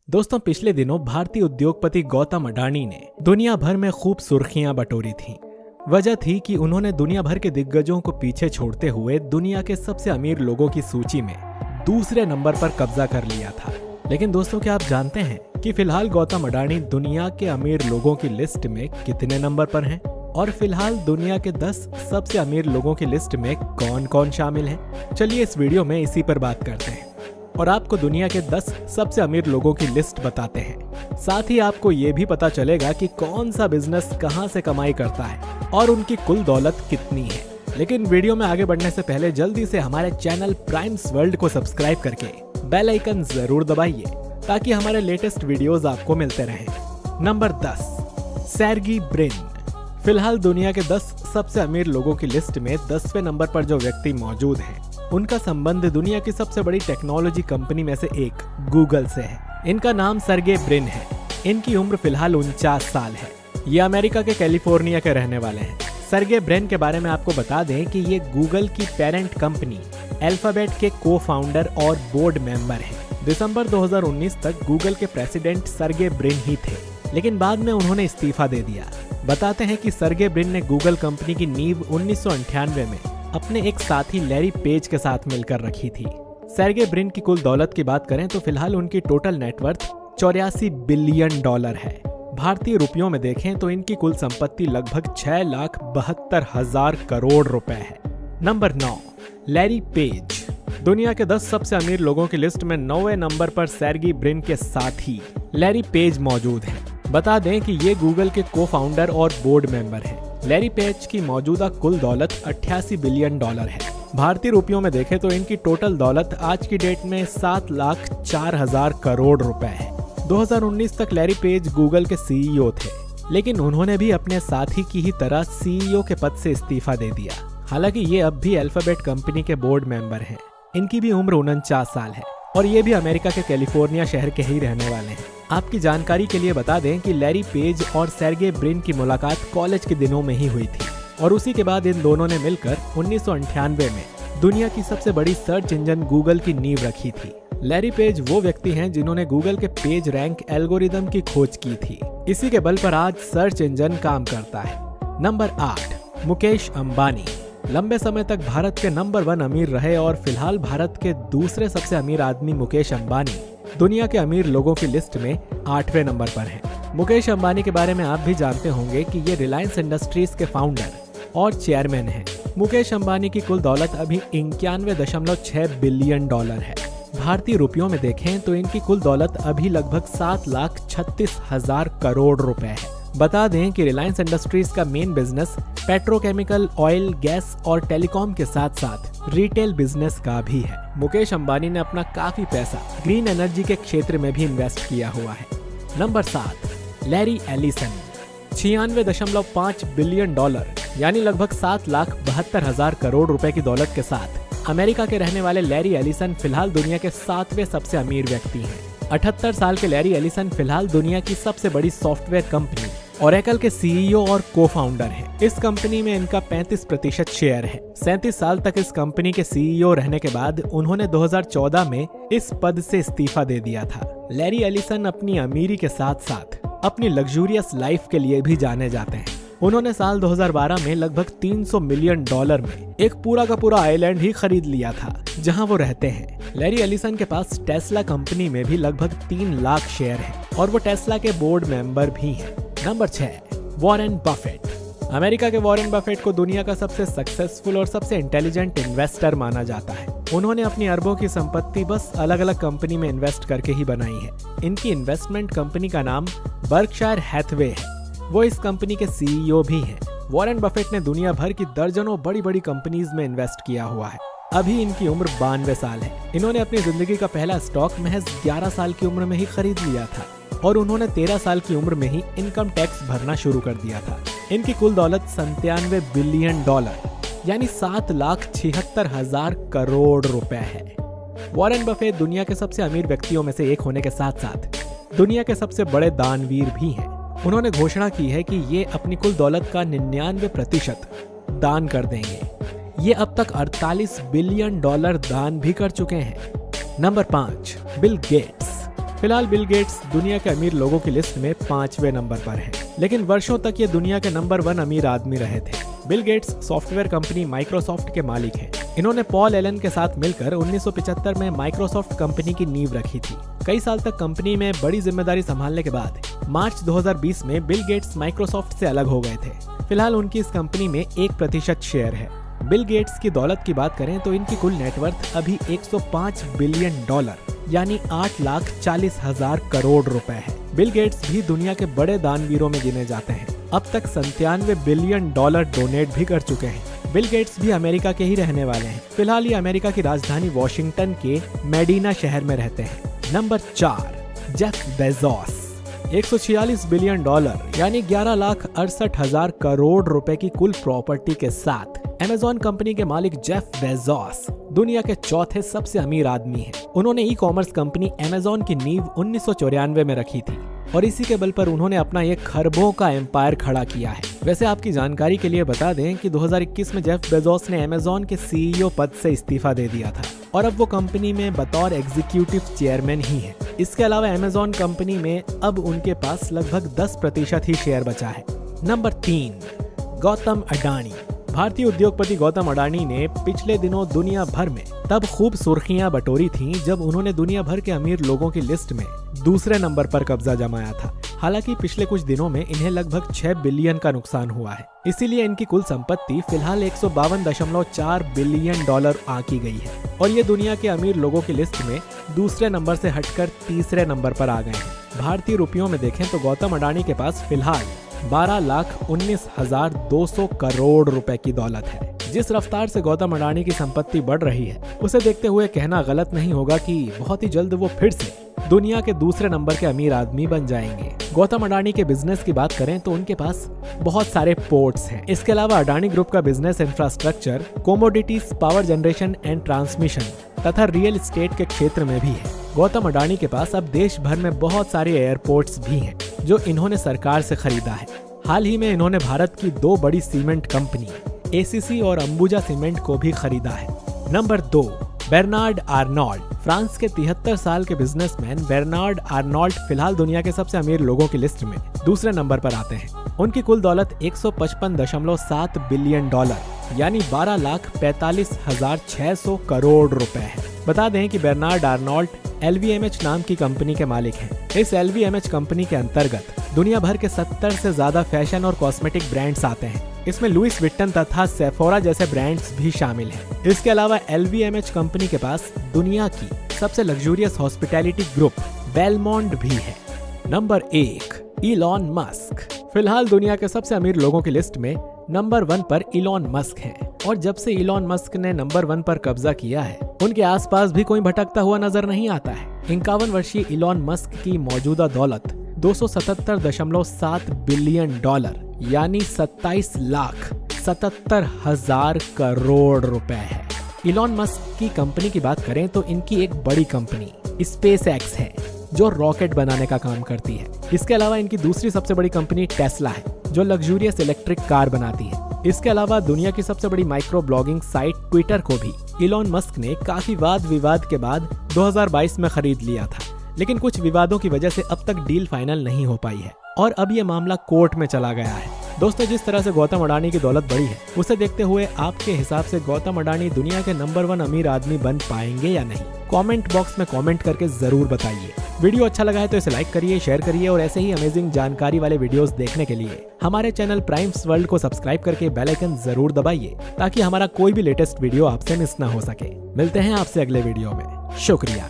दोस्तों, पिछले दिनों भारतीय उद्योगपति गौतम अडानी ने दुनिया भर में खूब सुर्खियां बटोरी थीं। वजह थी कि उन्होंने दुनिया भर के दिग्गजों को पीछे छोड़ते हुए दुनिया के सबसे अमीर लोगों की सूची में दूसरे नंबर पर कब्जा कर लिया था। लेकिन दोस्तों, क्या आप जानते हैं कि फिलहाल गौतम अडानी दुनिया के अमीर लोगों की लिस्ट में कितने नंबर पर हैं? और फिलहाल दुनिया के 10 सबसे अमीर लोगों की लिस्ट में कौन कौन शामिल हैं? चलिए इस वीडियो में इसी पर बात करते हैं और आपको दुनिया के 10 सबसे अमीर लोगों की लिस्ट बताते हैं। साथ ही आपको ये भी पता चलेगा कि कौन सा बिजनेस कहां से कमाई करता है और उनकी कुल दौलत कितनी है। लेकिन वीडियो में आगे बढ़ने से पहले जल्दी से हमारे चैनल प्राइम्स वर्ल्ड को सब्सक्राइब करके बेल आइकन जरूर दबाइए ताकि हमारे लेटेस्ट वीडियोस आपको मिलते रहें। Number 10, Sergey Brin. फिलहाल दुनिया के 10 सबसे अमीर लोगों की लिस्ट में 10वें नंबर पर जो व्यक्ति मौजूद हैं, उनका संबंध दुनिया की सबसे बड़ी टेक्नोलॉजी कंपनी में से एक गूगल से है। इनका नाम सर्गेई ब्रिन है। इनकी उम्र फिलहाल 49 साल है। ये अमेरिका के कैलिफोर्निया के रहने वाले हैं। सर्गेई ब्रिन के बारे में आपको बता दें कि ये गूगल की पेरेंट कंपनी अल्फाबेट के को फाउंडर और बोर्ड मेंबर हैं। दिसंबर 2019 तक गूगल के प्रेसिडेंट सर्गेई ब्रिन ही थे, लेकिन बाद में उन्होंने इस्तीफा दे दिया। बताते हैं कि सर्गेई ब्रिन ने गूगल कंपनी की नींव 1998 में अपने एक साथी लैरी पेज के साथ मिलकर रखी थी। सर्गेई ब्रिन की कुल दौलत की बात करें तो फिलहाल उनकी टोटल नेटवर्थ 84 बिलियन डॉलर है। भारतीय रुपयों में देखें तो इनकी कुल संपत्ति लगभग 6,72,000 करोड़ रुपए है। Number 9, Larry page. दुनिया के 10 सबसे अमीर लोगों की लिस्ट में 9वें नंबर पर सर्गेई ब्रिन के साथी लैरी पेज मौजूद हैं। बता दें कि ये गूगल के को फाउंडर और बोर्ड मेंबर हैं। लैरी पेज की मौजूदा कुल दौलत 88 बिलियन डॉलर है। भारतीय रुपयों में देखें तो इनकी टोटल दौलत आज की डेट में 7,04,000 करोड़ रुपए है। 2019 तक लैरी पेज गूगल के सीईओ थे, लेकिन उन्होंने भी अपने साथी की ही तरह सीईओ के पद से इस्तीफा दे दिया। हालांकि ये अब भी अल्फाबेट कंपनी के बोर्ड मेंबर हैं। इनकी भी उम्र 49 साल है और ये भी अमेरिका के कैलिफोर्निया शहर के ही रहने वाले हैं। आपकी जानकारी के लिए बता दें कि लैरी पेज और सर्गेई ब्रिन की मुलाकात कॉलेज के दिनों में ही हुई थी और उसी के बाद इन दोनों ने मिलकर 1998 में दुनिया की सबसे बड़ी सर्च इंजन गूगल की नींव रखी थी। लैरी पेज वो व्यक्ति हैं जिन्होंने गूगल के पेज रैंक एल्गोरिदम की खोज की थी। इसी के बल पर आज सर्च इंजन काम करता है। नंबर 8, मुकेश अंबानी। लंबे समय तक भारत के नंबर 1 अमीर रहे और फिलहाल भारत के दूसरे सबसे अमीर आदमी मुकेश अंबानी दुनिया के अमीर लोगों की लिस्ट में 8वें नंबर पर हैं। मुकेश अंबानी के बारे में आप भी जानते होंगे कि ये रिलायंस इंडस्ट्रीज के फाउंडर और चेयरमैन हैं। मुकेश अंबानी की कुल दौलत अभी 91.6 बिलियन डॉलर है। भारतीय रुपयों में देखें तो इनकी कुल दौलत अभी लगभग 7,36,000 करोड़ रुपए है। बता दें कि रिलायंस इंडस्ट्रीज का main business petrochemical, oil, gas और टेलीकॉम के साथ साथ रिटेल बिजनेस का भी है। मुकेश अंबानी ने अपना काफी पैसा ग्रीन एनर्जी के क्षेत्र में भी इन्वेस्ट किया हुआ है। Number 7, Larry Ellison. 96.5 billion dollar यानी लगभग 7,72,000 करोड़ रुपए की दौलत के साथ अमेरिका के रहने वाले लैरी एलिसन फिलहाल दुनिया के 7वें सबसे अमीर व्यक्ति हैं। 78 साल के लैरी एलिसन फिलहाल दुनिया की सबसे बड़ी सॉफ्टवेयर कंपनी ओरेकल के सीईओ और को फाउंडर हैं। इस कंपनी में इनका 35% शेयर है। 37 साल तक इस कंपनी के सीईओ रहने के बाद उन्होंने 2014 में इस पद से इस्तीफा दे दिया था। लैरी एलिसन अपनी अमीरी के साथ साथ अपनी लग्जूरियस लाइफ के लिए भी जाने जाते हैं। उन्होंने साल 2012 में लगभग 300 मिलियन डॉलर में एक पूरा का पूरा आइलैंड ही खरीद लिया था जहां वो रहते हैं। लैरी एलिसन के पास टेस्ला कंपनी में भी लगभग 3 लाख शेयर हैं और वो टेस्ला के बोर्ड मेंबर भी हैं। Number 6, Warren Buffett. अमेरिका के वॉरेन बफेट को दुनिया का सबसे सक्सेसफुल और सबसे इंटेलिजेंट इन्वेस्टर माना जाता है। उन्होंने अपनी अरबों की संपत्ति बस अलग अलग कंपनी में इन्वेस्ट करके ही बनाई है। इनकी इन्वेस्टमेंट कंपनी का नाम बर्कशायर हैथवे है। वो इस कंपनी के सीईओ भी हैं। वॉरेन बफेट ने दुनिया भर की दर्जनों बड़ी बड़ी कंपनीज में इन्वेस्ट किया हुआ है। अभी इनकी उम्र 92 साल है। इन्होंने अपनी जिंदगी का पहला स्टॉक महज 11 साल की उम्र में ही खरीद लिया था और उन्होंने 13 साल की उम्र में ही इनकम टैक्स भरना शुरू कर दिया था। इनकी कुल दौलत 97 बिलियन डॉलर यानी 7,76,000 करोड़ रुपए है। वॉरेन बफेट दुनिया के सबसे अमीर व्यक्तियों में से एक होने के साथ साथ दुनिया के सबसे बड़े दानवीर भी हैं। उन्होंने घोषणा की है कि ये अपनी कुल दौलत का 99% दान कर देंगे। ये अब तक 48 बिलियन डॉलर दान भी कर चुके हैं। Number 5, Bill Gates. फिलहाल बिल गेट्स दुनिया के अमीर लोगों की लिस्ट में 5वें नंबर पर हैं, लेकिन वर्षों तक ये दुनिया के नंबर 1 अमीर आदमी रहे थे। Bill Gates software company Microsoft के मालिक हैं। इन्होंने पॉल एलन के साथ मिलकर 1975 में माइक्रोसॉफ्ट कंपनी की नींव रखी थी। कई साल तक कंपनी में बड़ी जिम्मेदारी संभालने के बाद मार्च 2020 में बिल गेट्स माइक्रोसॉफ्ट से अलग हो गए थे। फिलहाल उनकी इस कंपनी में 1% शेयर है। बिल गेट्स की दौलत की बात करें तो इनकी कुल नेटवर्थ अभी $105 बिलियन यानी 8,40,000 करोड़ रुपए है। बिल गेट्स भी दुनिया के बड़े दानवीरों में गिने जाते हैं। अब तक $97 बिलियन डोनेट भी कर चुके हैं। बिल गेट्स भी अमेरिका के ही रहने वाले हैं। फिलहाल ये अमेरिका की राजधानी वॉशिंगटन के मेडिना शहर में रहते हैं। Number 4, Jeff Bezos. $146 बिलियन यानी 11,68,000 करोड़ रुपए की कुल प्रॉपर्टी के साथ अमेज़न कंपनी के मालिक जेफ बेजोस दुनिया के चौथे सबसे अमीर आदमी हैं। उन्होंने ई कॉमर्स कंपनी अमेज़न की नींव 1994 में रखी थी और इसी के बल पर उन्होंने अपना एक खरबों का एम्पायर खड़ा किया है। वैसे आपकी जानकारी के लिए बता दें कि 2021 में जेफ बेजोस ने अमेज़न के CEO पद से इस्तीफा दे दिया था और अब वो कंपनी में बतौर एग्जीक्यूटिव चेयरमैन ही है। इसके अलावा अमेज़न कंपनी में अब उनके पास लगभग 10% ही शेयर बचा है। नंबर 3, गौतम अडानी। भारतीय उद्योगपति गौतम अडानी ने पिछले दिनों दुनिया भर में तब खूब सुर्खियां बटोरी थीं जब उन्होंने दुनिया भर के अमीर लोगों की लिस्ट में दूसरे नंबर पर कब्जा जमाया था। हालांकि पिछले कुछ दिनों में इन्हें लगभग 6 बिलियन का नुकसान हुआ है। इसीलिए इनकी कुल संपत्ति फिलहाल $152.4 बिलियन आंकी गई है और ये दुनिया के अमीर लोगों की लिस्ट में दूसरे नंबर से हटकर तीसरे नंबर पर आ गए हैं। भारतीय रुपयों में देखें तो गौतम अडानी के पास फिलहाल 12,19,200 करोड़ रुपए की दौलत है। जिस रफ्तार से गौतम अडानी की संपत्ति बढ़ रही है उसे देखते हुए कहना गलत नहीं होगा कि बहुत ही जल्द वो फिर से दुनिया के दूसरे नंबर के अमीर आदमी बन जाएंगे। गौतम अडानी के बिजनेस की बात करें तो उनके पास बहुत सारे पोर्ट्स हैं। इसके अलावा अडानी ग्रुप का business infrastructure, commodities, power generation and transmission तथा रियल एस्टेट के क्षेत्र में भी है। गौतम अडानी के पास अब देश भर में बहुत सारे एयरपोर्ट्स भी हैं जो इन्होंने सरकार से खरीदा है। हाल ही में इन्होंने भारत की 2 बड़ी सीमेंट कंपनी ACC और अंबुजा सीमेंट को भी खरीदा है। Number 2, Bernard Arnold. फ्रांस के 73 साल के बिजनेसमैन बेर्नार्ड आर्नोल्ड फिलहाल दुनिया के सबसे अमीर लोगों की लिस्ट में दूसरे नंबर पर आते हैं। उनकी कुल दौलत $155.7 बिलियन यानी 12,45,600 करोड़ रुपए है। बता दें कि बेर्नार्ड आर्नोल्ड LVMH नाम की कंपनी के मालिक हैं। इस LVMH कंपनी के अंतर्गत दुनिया भर के 70 से ज्यादा फैशन और कॉस्मेटिक ब्रांड्स आते हैं। इसमें लुइस विट्टन तथा सेफोरा जैसे ब्रांड्स भी शामिल हैं। इसके अलावा LVMH कंपनी के पास दुनिया की सबसे लग्जूरियस हॉस्पिटैलिटी ग्रुप बेलमोंड भी है। Number 1, Elon Musk. फिलहाल दुनिया के सबसे अमीर लोगों की लिस्ट में नंबर 1 पर इलॉन मस्क हैं और जब से इलॉन मस्क ने नंबर 1 पर कब्जा किया है उनके आसपास भी कोई भटकता हुआ नजर नहीं आता है। 51 वर्षीय इलॉन मस्क की मौजूदा दौलत $277.7 बिलियन यानी 27,77,000 करोड़ रुपए है। इलॉन मस्क की कंपनी की बात करें तो इनकी एक बड़ी कंपनी SpaceX है जो रॉकेट बनाने का काम करती है। इसके अलावा इनकी दूसरी सबसे बड़ी कंपनी टेस्ला है जो लग्जूरियस इलेक्ट्रिक कार बनाती है। इसके अलावा दुनिया की सबसे बड़ी माइक्रो ब्लॉगिंग साइट ट्विटर को भी इलॉन मस्क ने काफी वाद विवाद के बाद 2022 में खरीद लिया था, लेकिन कुछ विवादों की वजह से अब तक डील फाइनल नहीं हो पाई है और अब ये मामला कोर्ट में चला गया है। दोस्तों, जिस तरह से गौतम अडानी की दौलत बढ़ी है उसे देखते हुए आपके हिसाब से गौतम अडानी दुनिया के नंबर 1 अमीर आदमी बन पाएंगे या नहीं? कमेंट बॉक्स में कमेंट करके जरूर बताइए। वीडियो अच्छा लगा है तो इसे लाइक करिए, शेयर करिए और ऐसे ही अमेजिंग जानकारी वाले वीडियोस देखने के लिए हमारे चैनल प्राइम्स वर्ल्ड को सब्सक्राइब करके बेल आइकन जरूर दबाइए ताकि हमारा कोई भी लेटेस्ट वीडियो आपसे मिस ना हो सके। मिलते हैं आपसे अगले वीडियो में। शुक्रिया।